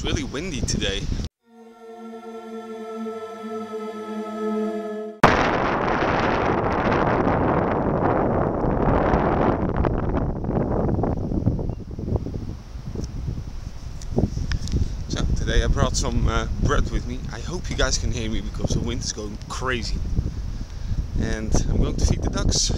really windy today. So today I brought some bread with me. I hope you guys can hear me because the wind is going crazy. And I'm going to feed the ducks.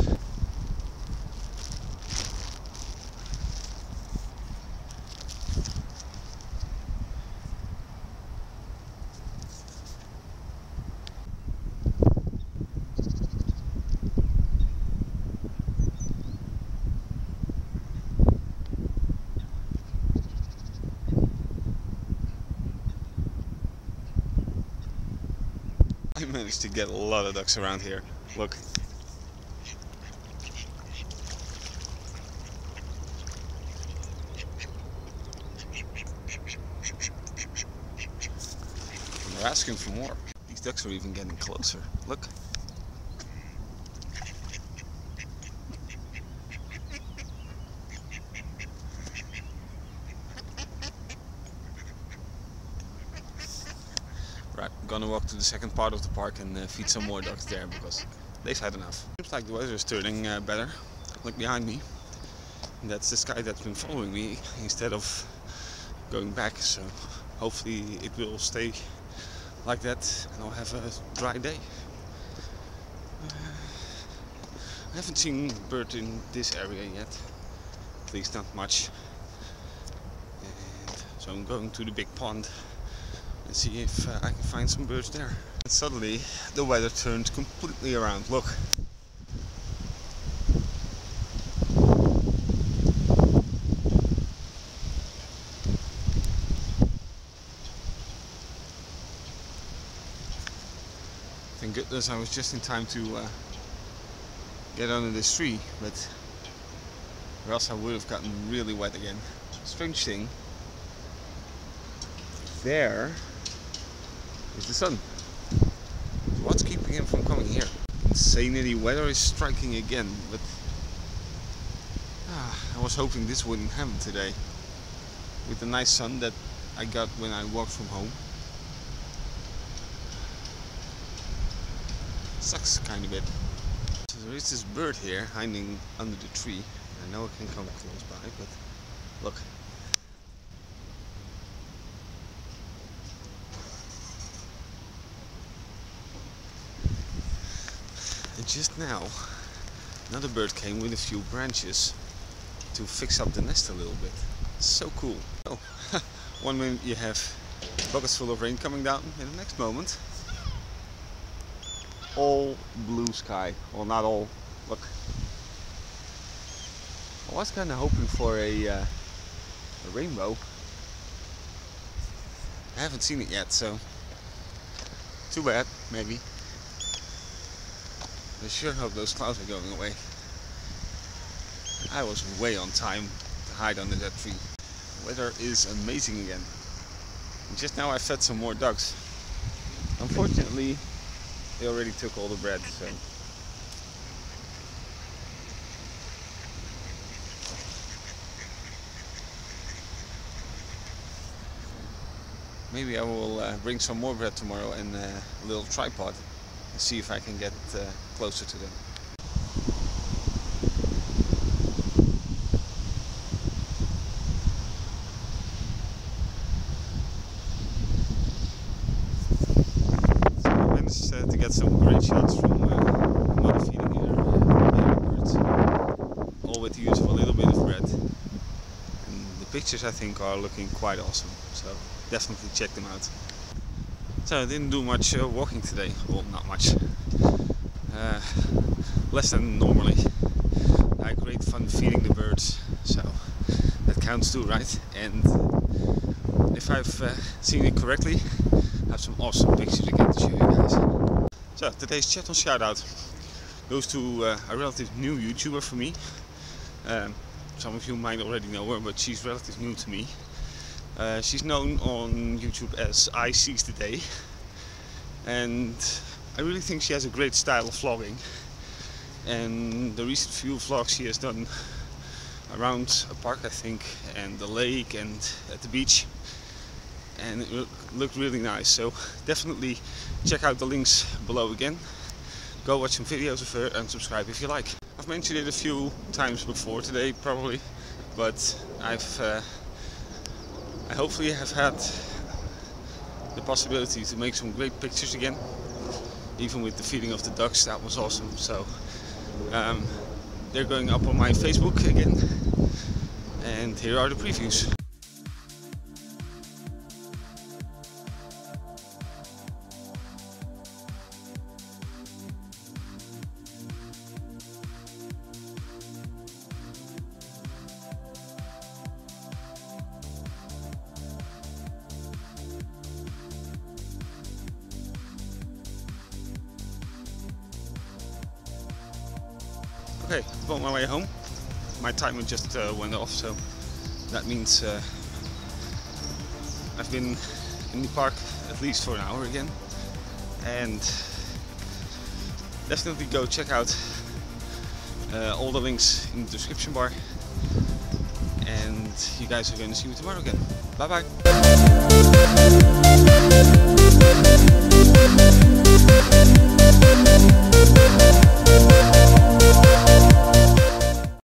I managed to get a lot of ducks around here. Look. And they're asking for more. These ducks are even getting closer. Look. Right, I'm gonna walk to the second part of the park and feed some more ducks there because they've had enough. Seems like the weather is turning better. Look behind me. And that's the sky that's been following me instead of going back. So hopefully it will stay like that and I'll have a dry day. I haven't seen a bird in this area yet. At least not much. And so I'm going to the big pond and see if I can find some birds there. And suddenly the weather turned completely around. Look. Thank goodness I was just in time to get under this tree, but or else I would have gotten really wet again. Strange thing, there is the sun. What's keeping him from coming here? Insanity weather is striking again, but I was hoping this wouldn't happen today. With the nice sun that I got when I walked from home. Sucks kind of bit. So there is this bird here hiding under the tree. I know it can come close by, but look. And just now, another bird came with a few branches to fix up the nest a little bit. So cool. Oh, 1 minute you have buckets full of rain coming down, and the next moment, all blue sky. Well, not all. Look. I was kind of hoping for a rainbow. I haven't seen it yet, so too bad, maybe. I sure hope those clouds are going away. I was way on time to hide under that tree. The weather is amazing again. And just now I fed some more ducks. Unfortunately, they already took all the bread, so. Maybe I will bring some more bread tomorrow and a little tripod and see if I can get closer to them. So I managed to get some great shots from mother feeding her birds, all with the use of a little bit of bread. And the pictures I think are looking quite awesome, so definitely check them out. So I didn't do much walking today. Well, not much. Less than normally. I had great fun feeding the birds, so that counts too, right? And if I've seen it correctly, I have some awesome pictures again to show you guys. So today's channel shout out goes to a relative new YouTuber for me. Some of you might already know her, but she's relatively new to me. She's known on YouTube as I Seize the Day, and I really think she has a great style of vlogging. And the recent few vlogs she has done around a park, I think, and the lake and at the beach, and it looked really nice. So definitely check out the links below again. Go watch some videos of her and subscribe if you like. I've mentioned it a few times before today probably, but I hopefully have had the possibility to make some great pictures again, even with the feeding of the ducks. That was awesome. So they're going up on my Facebook again, and here are the previews. Okay, I'm on my way home. My timer just went off, so that means I've been in the park at least for an hour again. And definitely go check out all the links in the description bar. And you guys are going to see me tomorrow again. Bye bye!